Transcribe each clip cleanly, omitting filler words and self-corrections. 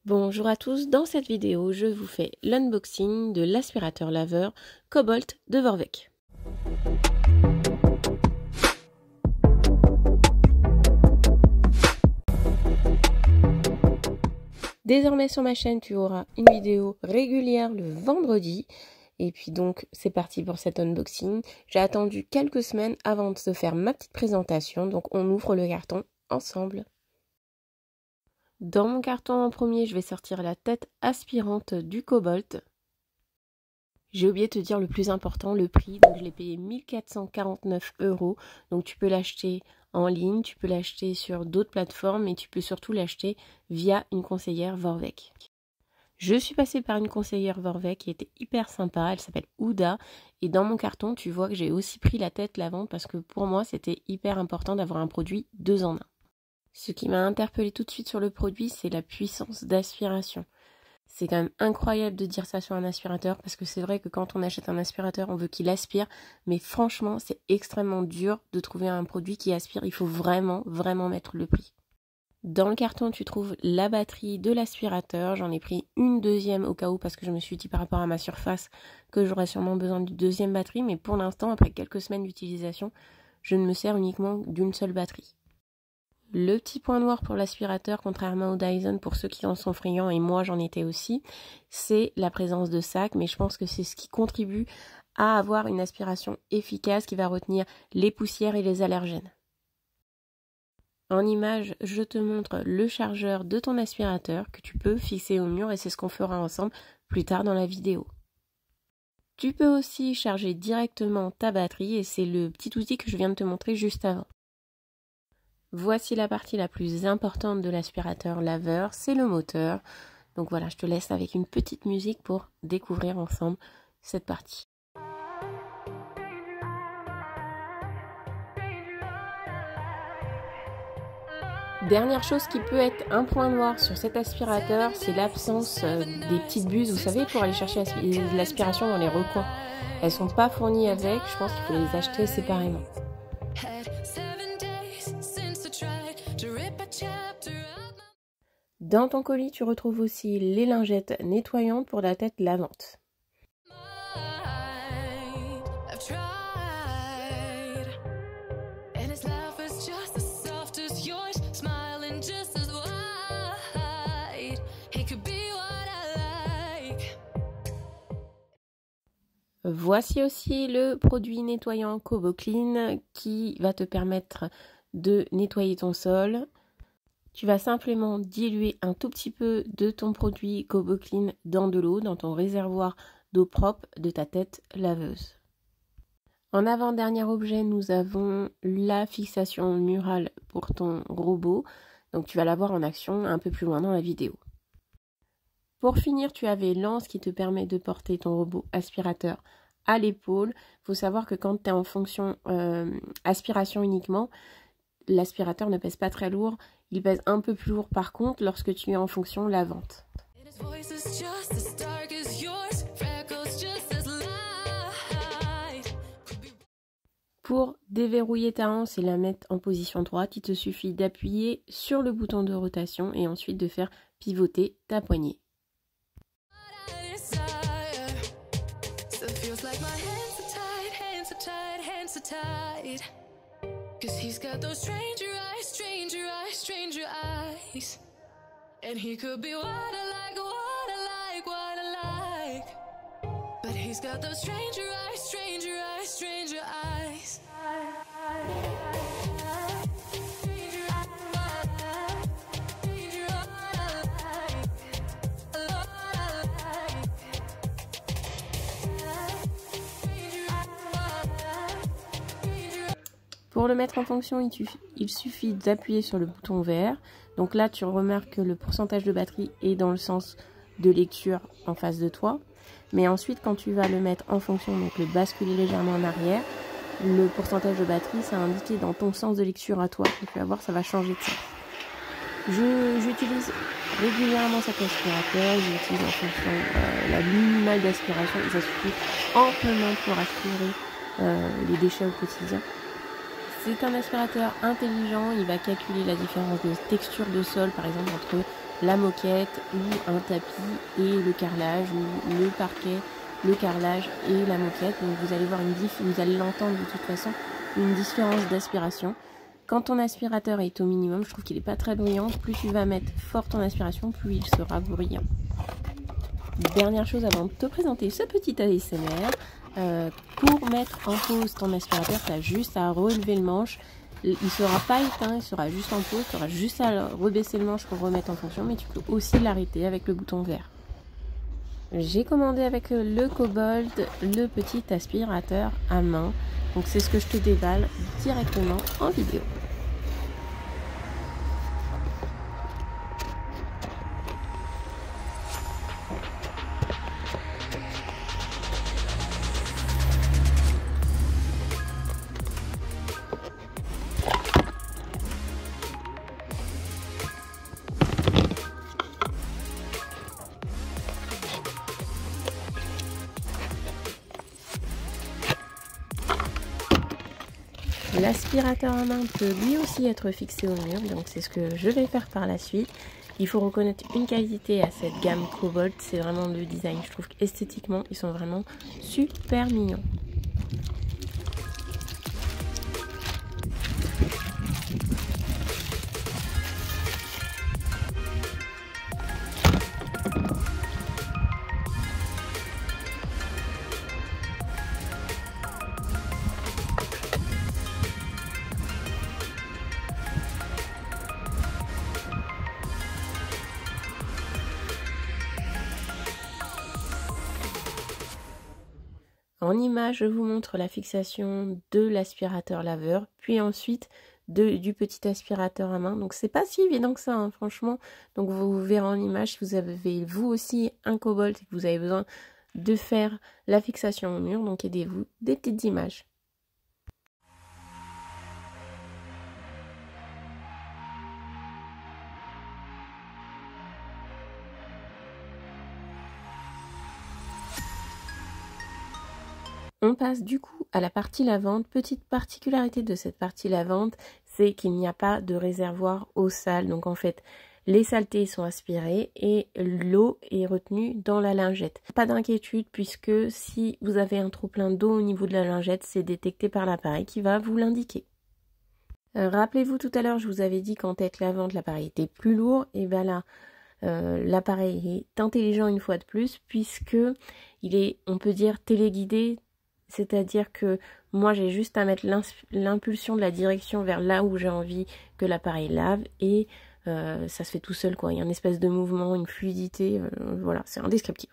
Bonjour à tous, dans cette vidéo, je vous fais l'unboxing de l'aspirateur laveur Cobalt de Vorwerk. Désormais sur ma chaîne, tu auras une vidéo régulière le vendredi. Et puis donc, c'est parti pour cet unboxing. J'ai attendu quelques semaines avant de se faire ma petite présentation, donc on ouvre le carton ensemble. Dans mon carton en premier, je vais sortir la tête aspirante du Cobalt. J'ai oublié de te dire le plus important, le prix. Donc je l'ai payé 1449 €. Donc tu peux l'acheter en ligne, tu peux l'acheter sur d'autres plateformes et tu peux surtout l'acheter via une conseillère Vorwerk. Je suis passée par une conseillère Vorwerk qui était hyper sympa, elle s'appelle Ouda. Et dans mon carton, tu vois que j'ai aussi pris la tête lavante parce que pour moi, c'était hyper important d'avoir un produit 2 en 1. Ce qui m'a interpellée tout de suite sur le produit, c'est la puissance d'aspiration. C'est quand même incroyable de dire ça sur un aspirateur parce que c'est vrai que quand on achète un aspirateur, on veut qu'il aspire. Mais franchement, c'est extrêmement dur de trouver un produit qui aspire. Il faut vraiment mettre le prix. Dans le carton, tu trouves la batterie de l'aspirateur. J'en ai pris une deuxième au cas où parce que je me suis dit par rapport à ma surface que j'aurais sûrement besoin d'une deuxième batterie. Mais pour l'instant, après quelques semaines d'utilisation, je ne me sers uniquement d'une seule batterie. Le petit point noir pour l'aspirateur, contrairement au Dyson, pour ceux qui en sont friands, et moi j'en étais aussi, c'est la présence de sacs, mais je pense que c'est ce qui contribue à avoir une aspiration efficace qui va retenir les poussières et les allergènes. En image, je te montre le chargeur de ton aspirateur que tu peux fixer au mur et c'est ce qu'on fera ensemble plus tard dans la vidéo. Tu peux aussi charger directement ta batterie et c'est le petit outil que je viens de te montrer juste avant. Voici la partie la plus importante de l'aspirateur laveur, c'est le moteur. Donc voilà, je te laisse avec une petite musique pour découvrir ensemble cette partie. Dernière chose qui peut être un point noir sur cet aspirateur, c'est l'absence des petites buses, vous savez, pour aller chercher l'aspiration dans les recoins. Elles sont pas fournies avec, je pense qu'il faut les acheter séparément. Dans ton colis, tu retrouves aussi les lingettes nettoyantes pour la tête lavante. Voici aussi le produit nettoyant Coboclean qui va te permettre de nettoyer ton sol. Tu vas simplement diluer un tout petit peu de ton produit Coboclean dans de l'eau, dans ton réservoir d'eau propre de ta tête laveuse. En avant-dernier objet, nous avons la fixation murale pour ton robot. Donc tu vas la voir en action un peu plus loin dans la vidéo. Pour finir, tu avais l'anse qui te permet de porter ton robot aspirateur à l'épaule. Il faut savoir que quand tu es en fonction aspiration uniquement, l'aspirateur ne pèse pas très lourd. Il pèse un peu plus lourd par contre lorsque tu es en fonction lavante. Pour déverrouiller ta anse et la mettre en position droite, il te suffit d'appuyer sur le bouton de rotation et ensuite de faire pivoter ta poignée. And he could be what I like, what I like, what I like. But he's got those stranger eyes, stranger eyes, stranger eyes. Pour le mettre en fonction, il suffit d'appuyer sur le bouton vert. Donc là, tu remarques que le pourcentage de batterie est dans le sens de lecture en face de toi. Mais ensuite, quand tu vas le mettre en fonction, donc le basculer légèrement en arrière, le pourcentage de batterie, ça indiqué dans ton sens de lecture à toi. Donc tu vas voir, ça va changer de sens. J'utilise régulièrement cet aspirateur. J'utilise en fonction la minimale d'aspiration et ça suffit amplement pour aspirer les déchets au quotidien. C'est un aspirateur intelligent, il va calculer la différence de texture de sol, par exemple entre la moquette ou un tapis et le carrelage, ou le parquet, le carrelage et la moquette. Donc vous allez voir vous allez l'entendre de toute façon, une différence d'aspiration. Quand ton aspirateur est au minimum, je trouve qu'il n'est pas très bruyant. Plus tu vas mettre fort ton aspiration, plus il sera bruyant. Dernière chose avant de te présenter ce petit ASMR, pour mettre en pause ton aspirateur, tu as juste à relever le manche. Il ne sera pas éteint, il sera juste en pause. Tu auras juste à rebaisser le manche pour remettre en fonction, mais tu peux aussi l'arrêter avec le bouton vert. J'ai commandé avec le Cobalt le petit aspirateur à main. Donc c'est ce que je te déballe directement en vidéo. L'aspirateur à main peut lui aussi être fixé au mur, donc c'est ce que je vais faire par la suite. Il faut reconnaître une qualité à cette gamme Cobalt, c'est vraiment le design. Je trouve qu'esthétiquement, ils sont vraiment super mignons. En image, je vous montre la fixation de l'aspirateur laveur, puis ensuite du petit aspirateur à main. Donc c'est pas si évident que ça, hein, franchement. Donc vous verrez en image si vous avez vous aussi un Cobalt et que vous avez besoin de faire la fixation au mur. Donc aidez-vous des petites images. On passe du coup à la partie lavante. Petite particularité de cette partie lavante, c'est qu'il n'y a pas de réservoir eau sale. Donc en fait, les saletés sont aspirées et l'eau est retenue dans la lingette. Pas d'inquiétude puisque si vous avez un trop plein d'eau au niveau de la lingette, c'est détecté par l'appareil qui va vous l'indiquer. Rappelez-vous tout à l'heure, je vous avais dit qu'en tête lavante, l'appareil était plus lourd. Et bien là, l'appareil est intelligent une fois de plus puisque il est, on peut dire, téléguidé. C'est-à-dire que moi, j'ai juste à mettre l'impulsion de la direction vers là où j'ai envie que l'appareil lave et ça se fait tout seul, quoi. Il y a une espèce de mouvement, une fluidité, voilà, c'est indescriptible.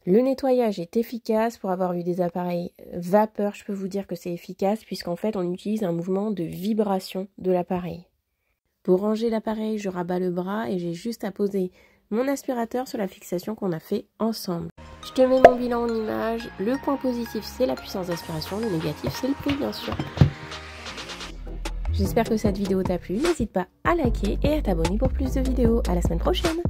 Le nettoyage est efficace. Pour avoir eu des appareils vapeur, je peux vous dire que c'est efficace puisqu'en fait, on utilise un mouvement de vibration de l'appareil. Pour ranger l'appareil, je rabats le bras et j'ai juste à poser mon aspirateur sur la fixation qu'on a fait ensemble. Je te mets mon bilan en image. Le point positif, c'est la puissance d'aspiration. Le négatif, c'est le prix, bien sûr. J'espère que cette vidéo t'a plu. N'hésite pas à liker et à t'abonner pour plus de vidéos. À la semaine prochaine.